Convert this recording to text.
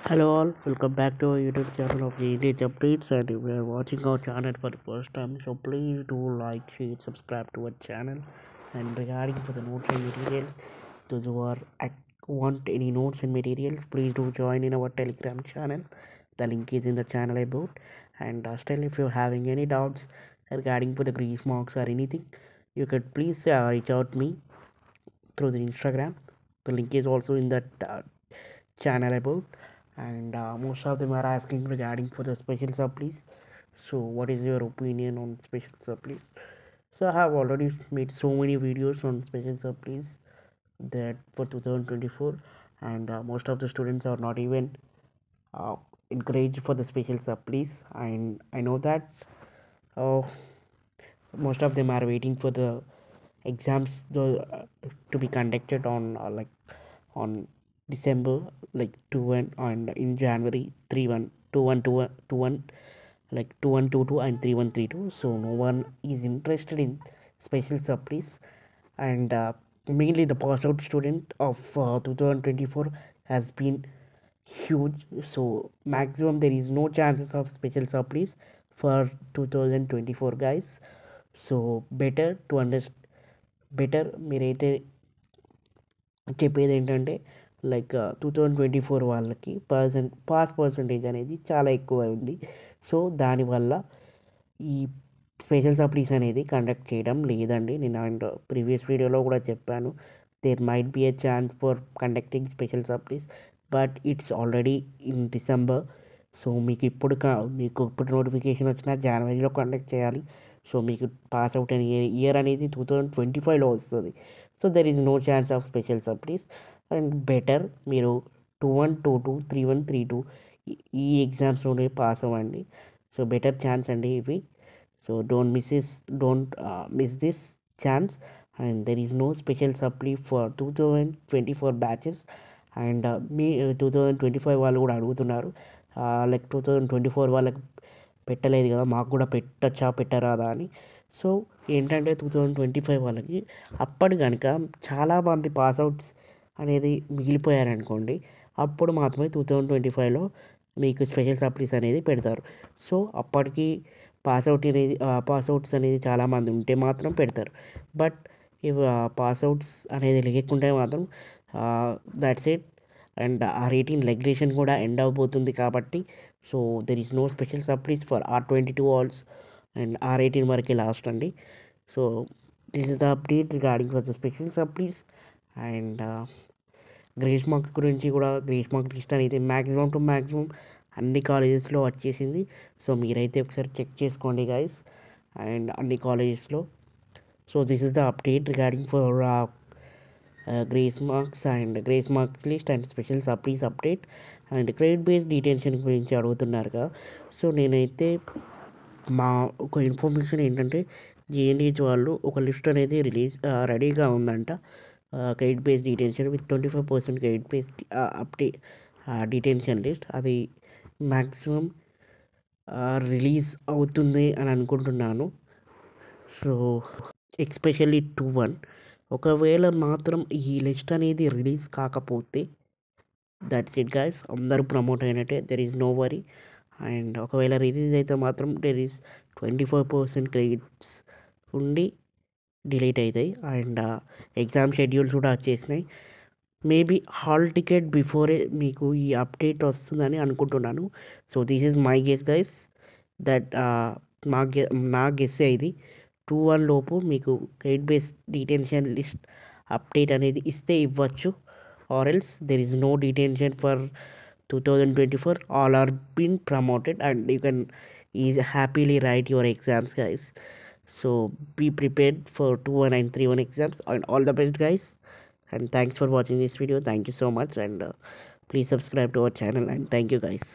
Hello all, welcome back to our YouTube channel of the English Updates, and if you are watching our channel for the first time, so please do like, share, subscribe to our channel. And regarding for the notes and materials, those who want any notes and materials, please do join in our Telegram channel. The link is in the channel about. And still, if you're having any doubts regarding for the grease marks or anything, you could please reach out me through the Instagram. The link is also in that channel about, and most of them are asking regarding for the special supplies. So what is your opinion on special supplies? So I have already made so many videos on special supplies that for 2024, and most of the students are not even uh, encouraged for the special supplies, and I know that uh, most of them are waiting for the exams to be conducted on on December, like 2-1, and in January 3-1, 2-1, 2-1, 2-1, like 2-1, 2-2, and 3-1, 3-2. So no one is interested in special supplies, and mainly the pass out student of 2024 has been huge. So maximum there is no chances of special supplies for 2024, guys. So better to understand, better మీరైతే చెప్పేది ఏంటంటే like 2024 వాళ్ళకి percentage అనేది చాలా ఎక్కువ ఉంది. So దానివల్ల ఈ స్పెషల్ సప్లీస్ అనేది కండక్ట్ చేయడం లేదండి. నేను అండ్ ప్రీవియస్ వీడియోలో కూడా చెప్పాను, there might be a chance for conducting special supplies, but it's already in December. So మీకు ఇప్పుడు నోటిఫికేషన్ వచ్చినా జనవరిలో కండక్ట్ చేయాలి. సో మీకు పాస్ అవుట్ అయిన ఇయర్ అనేది 2025లో వస్తుంది. So there is no chance of special supplies. And better మీరు 2-1, 2-2, 3-1, 3-2 ఈ ఎగ్జామ్స్లోనే పాస్ అవ్వండి. సో బెటర్ ఛాన్స్ అండి ఇవి. So don't miss this chance. And there is no special supply for 2024 batches. And మీ 2025 వాళ్ళు కూడా అడుగుతున్నారు, లైక్ 2024 వాళ్ళకి పెట్టలేదు కదా, మాకు కూడా పెట్టచ్చా పెట్టరాదా అని. సో ఏంటంటే 2025 వాళ్ళకి అప్పటి కనుక చాలామంది పాస్అవుట్స్ అనేది మిగిలిపోయారనుకోండి, అప్పుడు మాత్రమే 2025లో మీకు స్పెషల్ సప్లీస్ అనేది పెడతారు. సో అప్పటికి పాస్అవుట్స్ అనేది చాలామంది ఉంటే మాత్రం పెడతారు. బట్ ఇవి పాస్అవుట్స్ అనేది లేకుంటే మాత్రం దట్స్ ఇట్. అండ్ ఆ రేటింగ్ రెగ్యులేషన్ కూడా ఎండ్ అవబోతుంది కాబట్టి, so there is no special supplies for R22 ఆల్స్, అండ్ R18 వరకే లాస్ట్ అండి. So this is the update regarding for the special supplies. And grace mark గురించి కూడా, గ్రేస్ మార్క్ లిస్ట్ అనేది మ్యాక్సిమం టు మ్యాక్సిమం అన్ని కాలేజెస్లో వచ్చేసింది. సో మీరైతే ఒకసారి చెక్ చేసుకోండి గైస్, అండ్ అన్ని కాలేజెస్లో. So this is the update regarding for grace marks list and special supplies update. And credit based detention గురించి అడుగుతున్నారుగా. సో నేనైతే ఒక ఇన్ఫర్మేషన్ ఏంటంటే, జేఎన్టీహెచ్ వాళ్ళు ఒక లిస్ట్ అనేది రెడీగా ఉందంట. Credit based detention with 25% credit based detention list. అది మ్యాక్సిమం రిలీజ్ అవుతుంది అని అనుకుంటున్నాను. సో ఎక్స్పెషల్లీ 2-1, ఒకవేళ మాత్రం ఈ లిస్ట్ అనేది రిలీజ్ కాకపోతే దట్స్ ఇట్ గైస్, అందరూ ప్రమోట్ అయినట్టే, there is no worry. And ఒకవేళ రిలీజ్ అయితే మాత్రం దెర్ ఈజ్ 25% క్రెడిట్స్ ఉండి డిలీట్ అవుతాయి. అండ్ ఎగ్జామ్ షెడ్యూల్స్ కూడా వచ్చేసినాయి. మేబీ హాల్ టికెట్ బిఫోరే మీకు ఈ అప్డేట్ వస్తుందని అనుకుంటున్నాను. So this is my guess guys, that నా గెస్ ఇది 2-1 లోపు మీకు credit base detention list update అనేది ఇస్తే ఇవ్వచ్చు, or else there is no detention for 2024. All are been promoted and you can happily write your exams guys. So be prepared for 2-1 and 3-1 exams, and all the best guys. And thanks for watching this video. Thank you so much, and please subscribe to our channel, and thank you guys.